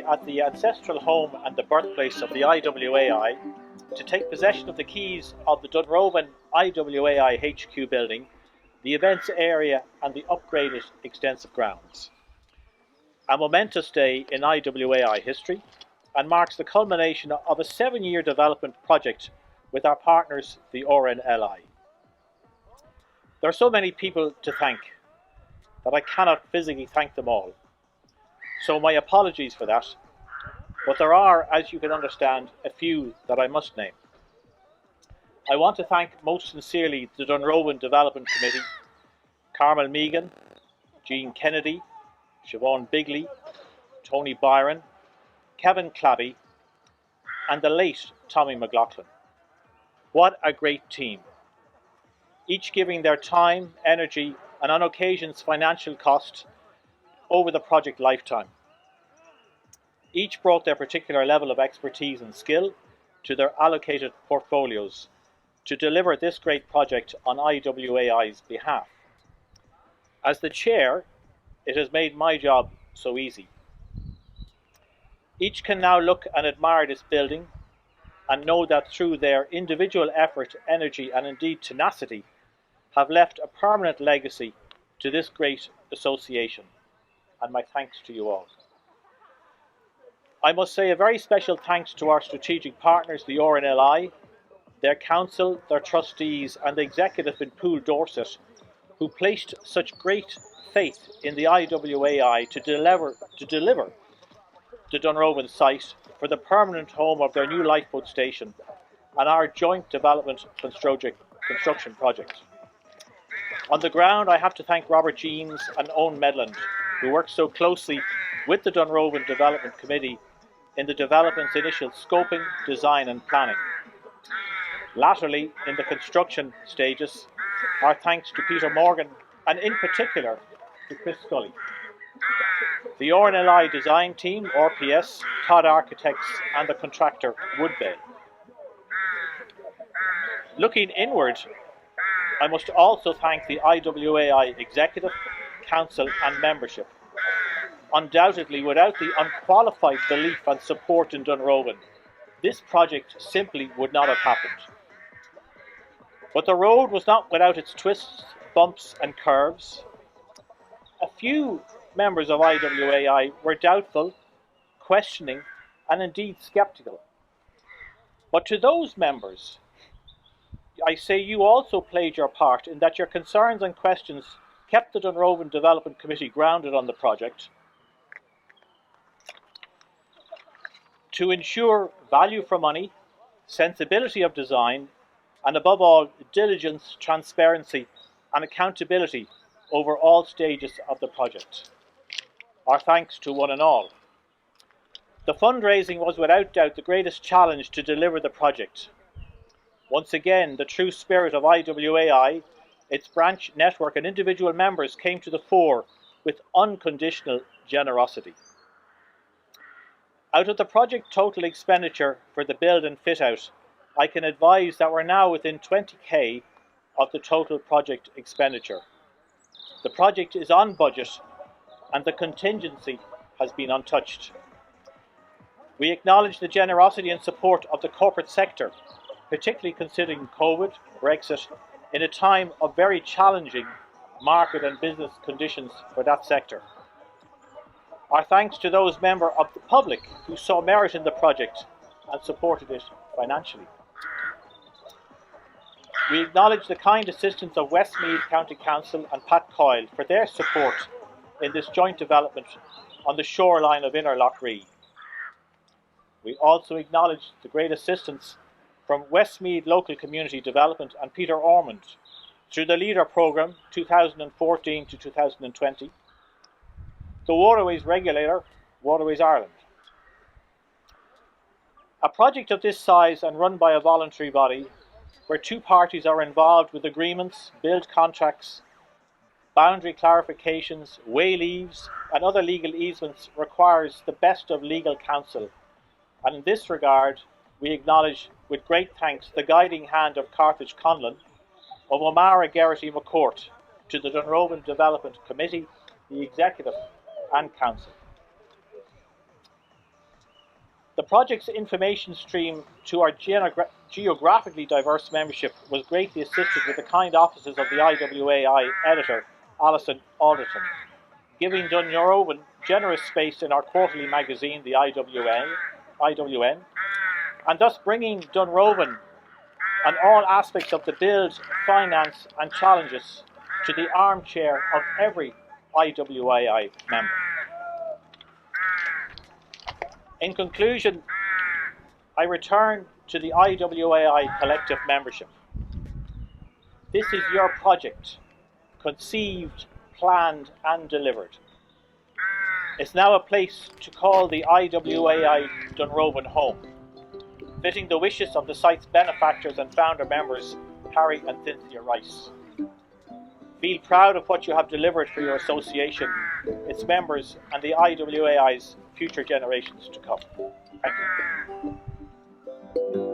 at the ancestral home and the birthplace of the IWAI to take possession of the keys of the Dunrovin IWAI HQ building, the events area and the upgraded extensive grounds. A momentous day in IWAI history and marks the culmination of a 7-year development project with our partners, the RNLI. There are so many people to thank that I cannot physically thank them all. So my apologies for that, but there are, as you can understand, a few that I must name. I want to thank most sincerely the Dunrovin Development Committee, Carmel Megan, Jean Kennedy, Siobhan Bigley, Tony Byron, Kevin Clabby, and the late Tommy McLaughlin. What a great team, each giving their time, energy, and on occasions financial cost over the project lifetime. Each brought their particular level of expertise and skill to their allocated portfolios to deliver this great project on IWAI's behalf. As the chair, it has made my job so easy. Each can now look and admire this building and know that through their individual effort, energy and indeed tenacity have left a permanent legacy to this great association, and my thanks to you all. I must say a very special thanks to our strategic partners, the RNLI, their council, their trustees and the executive in Poole Dorset, who placed such great faith in the IWAI to deliver the Dunrovin site for the permanent home of their new lifeboat station and our joint development construction project. On the ground, I have to thank Robert Jeanes and Owen Medland, who worked so closely with the Dunrovin Development Committee in the development's initial scoping, design and planning. Latterly, in the construction stages, our thanks to Peter Morgan and in particular to Chris Scully. The RNLI design team, RPS, Todd Architects and the contractor Woodbay. Looking inward, I must also thank the IWAI Executive, Council and membership. Undoubtedly, without the unqualified belief and support in Dunrovin, this project simply would not have happened. But the road was not without its twists, bumps and curves. A few members of IWAI were doubtful, questioning and indeed sceptical. But to those members, I say you also played your part in that your concerns and questions kept the Dunrovin Development Committee grounded on the project to ensure value for money, sensibility of design, and above all, diligence, transparency and accountability over all stages of the project. Our thanks to one and all. The fundraising was without doubt the greatest challenge to deliver the project. Once again, the true spirit of IWAI, its branch network and individual members came to the fore with unconditional generosity. Out of the project total expenditure for the build and fit out, I can advise that we're now within 20k of the total project expenditure. The project is on budget and the contingency has been untouched. We acknowledge the generosity and support of the corporate sector, particularly considering COVID, Brexit, in a time of very challenging market and business conditions for that sector. Our thanks to those members of the public who saw merit in the project and supported it financially. We acknowledge the kind assistance of Westmeath County Council and Pat Coyle for their support in this joint development on the shoreline of Inner Lough Ree. We also acknowledge the great assistance from Westmeath Local Community Development and Peter Ormond through the LEADER programme 2014 to 2020, the Waterways Regulator, Waterways Ireland. A project of this size and run by a voluntary body where two parties are involved with agreements, build contracts, boundary clarifications, way leaves and other legal easements requires the best of legal counsel. And in this regard, we acknowledge with great thanks the guiding hand of Carthage Conlon, of O'Mara Geraghty McCourt, to the Dunrovin Development Committee, the Executive and Council. The project's information stream to our geographically diverse membership was greatly assisted with the kind offices of the IWAI editor, Alison Alderton, giving Dunrovin generous space in our quarterly magazine, the IWN, and thus bringing Dunrovin and all aspects of the build, finance and challenges to the armchair of every IWAI member. In conclusion, I return to the IWAI collective membership. This is your project, conceived, planned and delivered. It's now a place to call the IWAI Dunrovin home, fitting the wishes of the site's benefactors and founder members, Harry and Cynthia Rice. Feel proud of what you have delivered for your association, its members and the IWAI's future generations to come. Thank you.